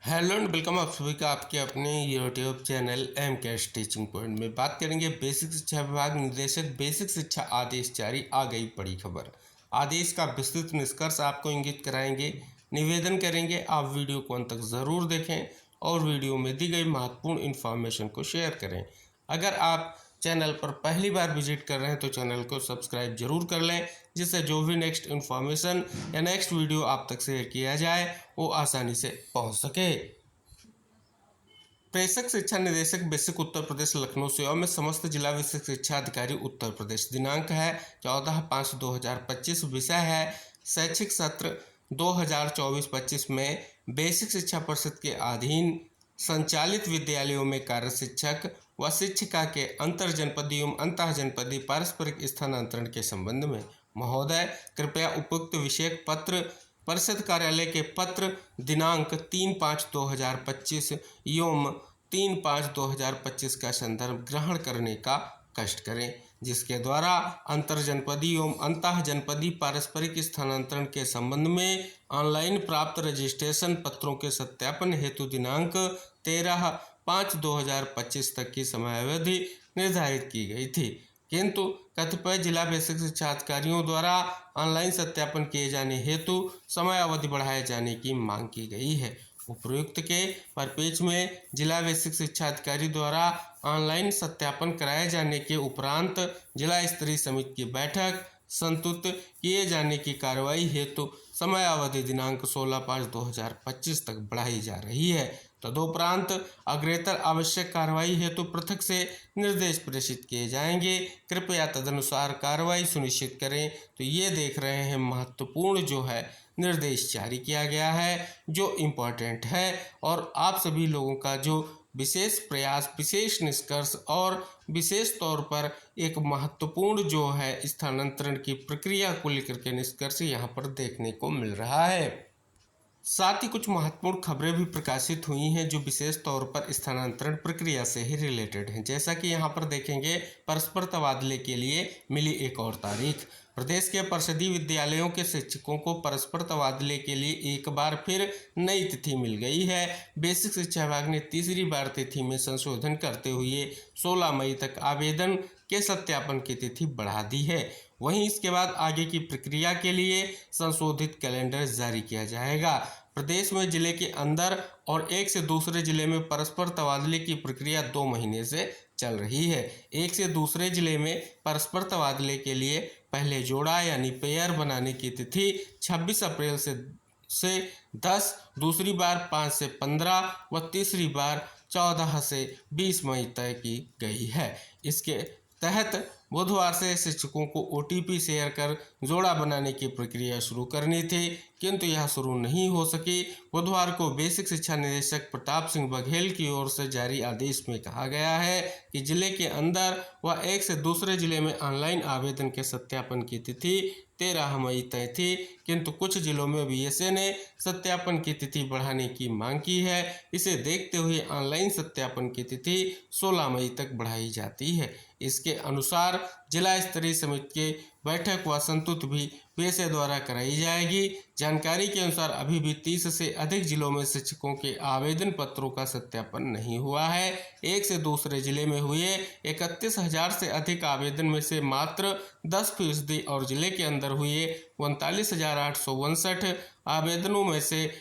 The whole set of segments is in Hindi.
हेलो एंड वेलकम आप सभी का आपके अपने YouTube channel M cash teaching point में। बात करेंगे बेसिक शिक्षा विभाग निदेशक बेसिक शिक्षा आदेश जारी, आ गई बड़ी खबर। आदेश का विस्तृत निष्कर्ष आपको इंगित कराएंगे। निवेदन करेंगे आप वीडियो को अंत तक ज़रूर देखें और वीडियो में दी गई महत्वपूर्ण इन्फॉर्मेशन को शेयर करें। अगर आप चैनल पर पहली बार विजिट कर रहे हैं तो चैनल को सब्सक्राइब जरूर कर लें, जिससे जो भी नेक्स्ट इन्फॉर्मेशन या नेक्स्ट वीडियो आप तक शेयर किया जाए वो आसानी से पहुंच सके। प्रेषक शिक्षा निदेशक बेसिक उत्तर प्रदेश लखनऊ सेवा में समस्त जिला बेसिक शिक्षा अधिकारी उत्तर प्रदेश। दिनांक है 14/5/2025। विषय है शैक्षिक सत्र 2024-25 में बेसिक शिक्षा परिषद के अधीन संचालित विद्यालयों में कार्य शिक्षक व शिक्षिका के अंतर जनपदीय एवं अंतः जनपदीय पारस्परिक स्थानांतरण के संबंध में महोदय कृपया उपयुक्त विषयक पत्र परिषद कार्यालय के पत्र दिनांक 3/5/2025 एवं 3/5/2025 का संदर्भ ग्रहण करने का कष्ट करें, जिसके द्वारा अंतरजनपदीय एवं अंतः जनपदीय पारस्परिक स्थानांतरण के संबंध में ऑनलाइन प्राप्त रजिस्ट्रेशन पत्रों के सत्यापन हेतु दिनांक 13/5/2025 तक की समयावधि निर्धारित की गई थी, किंतु कतिपय जिला बेसिक शिक्षा अधिकारियों द्वारा ऑनलाइन सत्यापन किए जाने हेतु समय अवधि बढ़ाए जाने की मांग की गई है। उपर्युक्त के परिप्रेक्ष्य में जिला बेसिक शिक्षा अधिकारी द्वारा ऑनलाइन सत्यापन कराए जाने के उपरांत जिला स्तरीय समिति की बैठक संतुलित किए जाने की कार्रवाई हेतु समय अवधि दिनांक 16/5/2025 तक बढ़ाई जा रही है। तदुपरांत अग्रेतर आवश्यक कार्रवाई हेतु पृथक से निर्देश प्रेषित किए जाएंगे। कृपया तदनुसार कार्रवाई सुनिश्चित करें। तो ये देख रहे हैं महत्वपूर्ण जो है निर्देश जारी किया गया है, जो इम्पोर्टेंट है और आप सभी लोगों का जो विशेष प्रयास, विशेष निष्कर्ष और विशेष तौर पर एक महत्वपूर्ण जो है स्थानांतरण की प्रक्रिया को लेकर के निष्कर्ष यहाँ पर देखने को मिल रहा है। साथ ही कुछ महत्वपूर्ण खबरें भी प्रकाशित हुई हैं जो विशेष तौर पर स्थानांतरण प्रक्रिया से ही रिलेटेड हैं। जैसा कि यहाँ पर देखेंगे, परस्पर तबादले के लिए मिली एक और तारीख। प्रदेश के परिषदीय विद्यालयों के शिक्षकों को परस्पर तबादले के लिए एक बार फिर नई तिथि मिल गई है। बेसिक शिक्षा विभाग ने तीसरी बार तिथि में संशोधन करते हुए 16 मई तक आवेदन के सत्यापन की तिथि बढ़ा दी है। वहीं इसके बाद आगे की प्रक्रिया के लिए संशोधित कैलेंडर जारी किया जाएगा। प्रदेश में जिले के अंदर और एक से दूसरे जिले में परस्पर तबादले की प्रक्रिया 2 महीने से चल रही है। एक से दूसरे जिले में परस्पर तबादले के लिए पहले जोड़ा यानी पेयर बनाने की तिथि 26 अप्रैल से 10, दूसरी बार 5 से 15 व तीसरी बार 14 से 20 मई तय की गई है। इसके तहत बुधवार से शिक्षकों को OTP शेयर कर जोड़ा बनाने की प्रक्रिया शुरू करनी थी, किंतु यह शुरू नहीं हो सकी। बुधवार को बेसिक शिक्षा निदेशक प्रताप सिंह बघेल की ओर से जारी आदेश में कहा गया है कि जिले के अंदर व एक से दूसरे जिले में ऑनलाइन आवेदन के सत्यापन की तिथि 13 मई तय थी, किंतु कुछ जिलों में BSA ने सत्यापन की तिथि बढ़ाने की मांग की है। इसे देखते हुए ऑनलाइन सत्यापन की तिथि 16 मई तक बढ़ाई जाती है। इसके अनुसार जिला स्तरीय समिति के बैठक व संतुलित भी BSA द्वारा कराई जाएगी। जानकारी के अनुसार अभी भी 30 से अधिक जिलों में शिक्षकों के आवेदन पत्रों का सत्यापन नहीं हुआ है। एक से दूसरे जिले में हुए 31,000 से अधिक आवेदन में से मात्र 10% और जिले के अंदर हुए 39,859 आवेदनों में से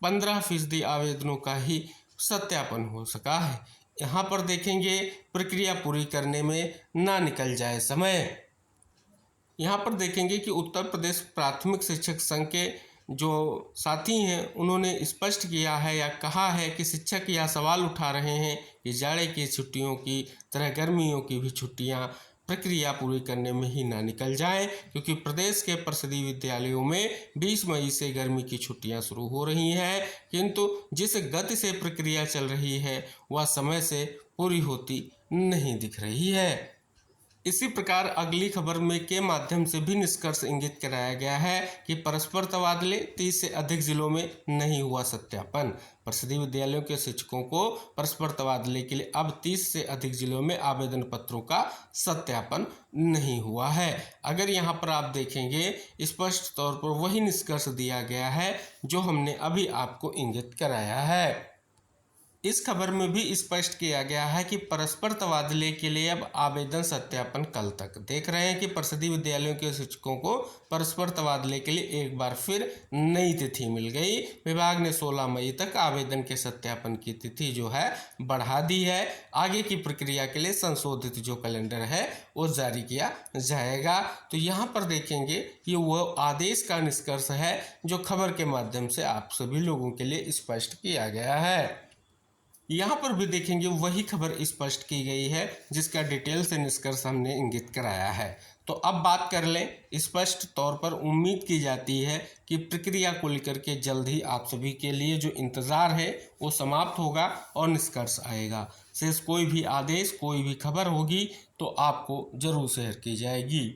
15% आवेदनों का ही सत्यापन हो सका है। यहाँ पर देखेंगे, प्रक्रिया पूरी करने में ना निकल जाए समय। यहाँ पर देखेंगे कि उत्तर प्रदेश प्राथमिक शिक्षक संघ के जो साथी हैं उन्होंने स्पष्ट किया है या कहा है कि शिक्षक यह सवाल उठा रहे हैं कि जाड़े की छुट्टियों की तरह गर्मियों की भी छुट्टियाँ प्रक्रिया पूरी करने में ही ना निकल जाएं, क्योंकि प्रदेश के परिषदीय विद्यालयों में 20 मई से गर्मी की छुट्टियां शुरू हो रही हैं, किंतु जिस गति से प्रक्रिया चल रही है वह समय से पूरी होती नहीं दिख रही है। इसी प्रकार अगली खबर में के माध्यम से भी निष्कर्ष इंगित कराया गया है कि परस्पर तबादले 30 से अधिक जिलों में नहीं हुआ सत्यापन। परिषदीय विद्यालयों के शिक्षकों को परस्पर तबादले के लिए अब 30 से अधिक जिलों में आवेदन पत्रों का सत्यापन नहीं हुआ है। अगर यहाँ पर आप देखेंगे स्पष्ट तौर पर वही निष्कर्ष दिया गया है जो हमने अभी आपको इंगित कराया है। इस खबर में भी स्पष्ट किया गया है कि परस्पर तबादले के लिए अब आवेदन सत्यापन कल तक। देख रहे हैं कि परिषदीय विद्यालयों के शिक्षकों को परस्पर तबादले के लिए एक बार फिर नई तिथि मिल गई। विभाग ने 16 मई तक आवेदन के सत्यापन की तिथि जो है बढ़ा दी है। आगे की प्रक्रिया के लिए संशोधित जो कैलेंडर है वो जारी किया जाएगा। तो यहाँ पर देखेंगे कि वह आदेश का निष्कर्ष है जो खबर के माध्यम से आप सभी लोगों के लिए स्पष्ट किया गया है। यहाँ पर भी देखेंगे वही खबर स्पष्ट की गई है जिसका डिटेल से निष्कर्ष हमने इंगित कराया है। तो अब बात कर लें, स्पष्ट तौर पर उम्मीद की जाती है कि प्रक्रिया को लेकर के जल्द ही आप सभी के लिए जो इंतज़ार है वो समाप्त होगा और निष्कर्ष आएगा। शेष कोई भी आदेश, कोई भी खबर होगी तो आपको जरूर शेयर की जाएगी।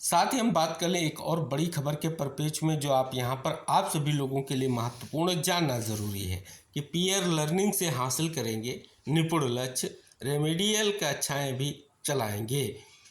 साथ ही हम बात कर लें एक और बड़ी खबर के परिप्रेक्ष्य में जो आप यहाँ पर आप सभी लोगों के लिए महत्वपूर्ण जानना जरूरी है कि पीयर लर्निंग से हासिल करेंगे निपुण लक्ष्य, रेमेडियल कक्षाएं भी चलाएंगे।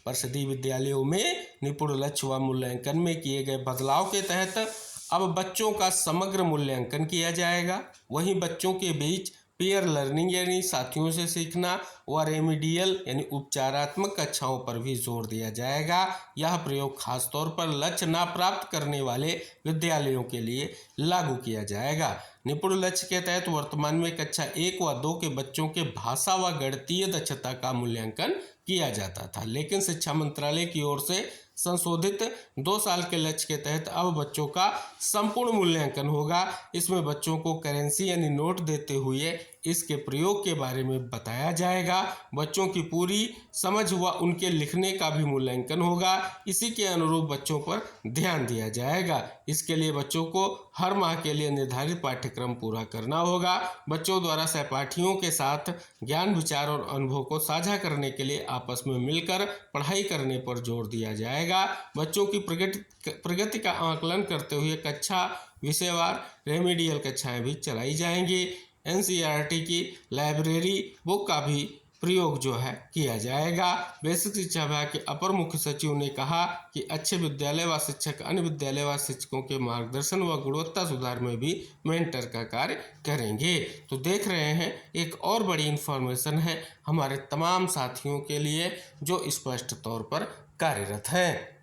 परिषदीय विद्यालयों में निपुण लक्ष्य व मूल्यांकन में किए गए बदलाव के तहत अब बच्चों का समग्र मूल्यांकन किया जाएगा। वहीं बच्चों के बीच पीयर लर्निंग यानी साथियों से सीखना व रेमेडियल यानी उपचारात्मक कक्षाओं पर भी जोर दिया जाएगा। यह प्रयोग खासतौर पर लक्ष्य ना प्राप्त करने वाले विद्यालयों के लिए लागू किया जाएगा। निपुण लक्ष्य के तहत वर्तमान में कक्षा 1 व 2 के बच्चों के भाषा व गणितीय दक्षता का मूल्यांकन किया जाता था, लेकिन शिक्षा मंत्रालय की ओर से संशोधित 2 साल के लक्ष्य के तहत अब बच्चों का संपूर्ण मूल्यांकन होगा। इसमें बच्चों को करेंसी यानी नोट देते हुए इसके प्रयोग के बारे में बताया जाएगा। बच्चों की पूरी समझ व उनके लिखने का भी मूल्यांकन होगा। इसी के अनुरूप बच्चों पर ध्यान दिया जाएगा। इसके लिए बच्चों को हर माह के लिए निर्धारित पाठ्यक्रम पूरा करना होगा। बच्चों द्वारा सहपाठियों के साथ ज्ञान, विचार और अनुभव को साझा करने के लिए आपस में मिलकर पढ़ाई करने पर जोर दिया जाएगा। बच्चों की प्रगति का आकलन करते हुए कक्षा विषयवार रेमेडियल कक्षाएं भी चलाई जाएंगी। एनसीईआरटी की लाइब्रेरी बुक का भी प्रयोग जो है किया जाएगा। बेसिक शिक्षा विभाग के अपर मुख्य सचिव ने कहा कि अच्छे विद्यालय व शिक्षक अन्य विद्यालय व शिक्षकों के मार्गदर्शन व गुणवत्ता सुधार में भी मेंटर का कार्य करेंगे। तो देख रहे हैं एक और बड़ी इन्फॉर्मेशन है हमारे तमाम साथियों के लिए जो स्पष्ट तौर पर कार्यरत हैं।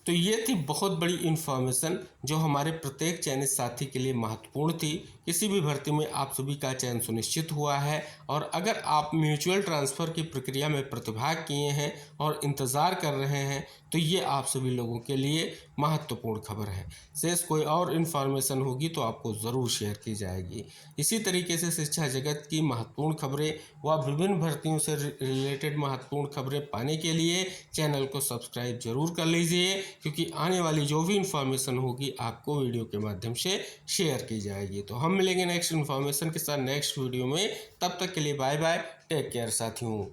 तो ये थी बहुत बड़ी इन्फॉर्मेशन जो हमारे प्रत्येक चयनित साथी के लिए महत्वपूर्ण थी। किसी भी भर्ती में आप सभी का चयन सुनिश्चित हुआ है और अगर आप म्यूचुअल ट्रांसफ़र की प्रक्रिया में प्रतिभाग किए हैं और इंतज़ार कर रहे हैं तो ये आप सभी लोगों के लिए महत्वपूर्ण खबर है। शेष कोई और इन्फॉर्मेशन होगी तो आपको ज़रूर शेयर की जाएगी। इसी तरीके से शिक्षा जगत की महत्वपूर्ण खबरें व विभिन्न भर्तियों से रिलेटेड महत्वपूर्ण खबरें पाने के लिए चैनल को सब्सक्राइब जरूर कर लीजिए, क्योंकि आने वाली जो भी इन्फॉर्मेशन होगी आपको वीडियो के माध्यम से शेयर की जाएगी। तो हम मिलेंगे नेक्स्ट इन्फॉर्मेशन के साथ नेक्स्ट वीडियो में। तब तक के लिए बाय बाय, टेक केयर साथियों।